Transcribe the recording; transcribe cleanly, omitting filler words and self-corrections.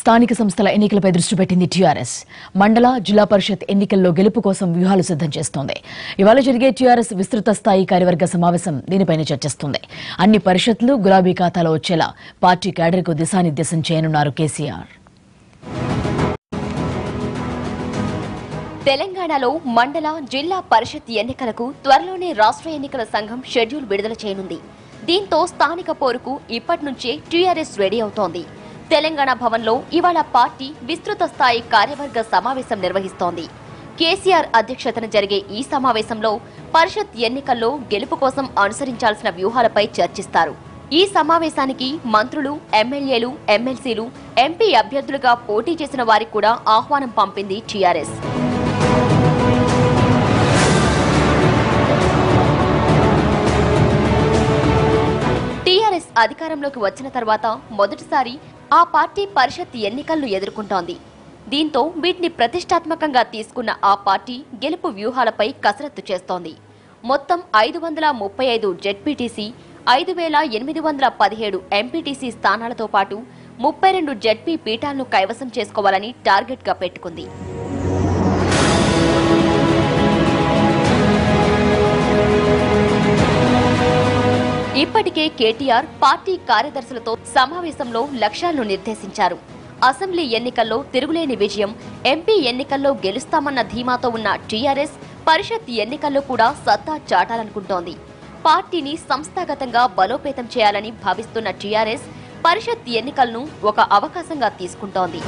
స్థానిక సంస్థల ఎన్నికలపై దృష్టి పెట్టింది టీఆర్ఎస్. మండల, జిల్లా పరిషత్ ఎన్నికల్లో గెలుపు కోసం వ్యూహాలు సిద్ధం చేస్తోంది. ఇవాళ జరిగే టీఆర్ఎస్ విస్తృత స్థాయి కార్యవర్గ సమావేశం దీనిపైనే చర్చిస్తుంది. అన్ని పరిషత్లు గులాబీ ఖాతాలో వచ్చేలా పార్టీ క్యాడర్కు దిశానిర్దేశం చేయనున్నారు కేసీఆర్. తెలంగాణలో మండల, జిల్లా పరిషత్ ఎన్నికలకు త్వరలోనే రాష్ట్ర ఎన్నికల సంఘం షెడ్యూల్ విడుదల చేయనుంది. దీంతో స్థానిక పోరుకు ఇప్పటి నుంచే టీఆర్ఎస్ రెడీ అవుతోంది. తెలంగాణ భవన్లో ఇవాళ పార్టీ విస్తృత స్థాయి కార్యవర్గ సమావేశం నిర్వహిస్తోంది. కేసీఆర్ అధ్యక్షతన జరిగే ఈ సమావేశంలో పరిషత్ ఎన్నికల్లో గెలుపు కోసం అనుసరించాల్సిన వ్యూహాలపై చర్చిస్తారు. ఈ సమావేశానికి మంత్రులు, ఎమ్మెల్యేలు, ఎమ్మెల్సీలు, ఎంపీ అభ్యర్థులుగా పోటీ చేసిన వారికి కూడా ఆహ్వానం పంపింది టీఆర్ఎస్. టీఆర్ఎస్ అధికారంలోకి వచ్చిన తర్వాత మొదటిసారి ఆ పార్టీ పరిషత్ ఎన్నికలను ఎదుర్కొంటోంది. దీంతో వీటిని ప్రతిష్టాత్మకంగా తీసుకున్న ఆ పార్టీ గెలుపు వ్యూహాలపై కసరత్తు చేస్తోంది. మొత్తం 535 జెడ్పీటీసీ, 5817 ఎంపీటీసీ స్థానాలతో పాటు 32 జెడ్పీ పీఠాలను కైవసం చేసుకోవాలని టార్గెట్గా పెట్టుకుంది. ఇప్పటికే కేటీఆర్ పార్టీ కార్యదర్శులతో సమావేశంలో లక్ష్యాలను నిర్దేశించారు. అసెంబ్లీ ఎన్నికల్లో తిరుగులేని విజయం, ఎంపీ ఎన్నికల్లో గెలుస్తామన్న ధీమాతో ఉన్న టీఆర్ఎస్ పరిషత్ ఎన్నికల్లో కూడా సత్తా చాటాలనుకుంటోంది. పార్టీని సంస్థాగతంగా బలోపేతం చేయాలని భావిస్తున్న టీఆర్ఎస్ పరిషత్ ఎన్నికలను ఒక అవకాశంగా తీసుకుంటోంది.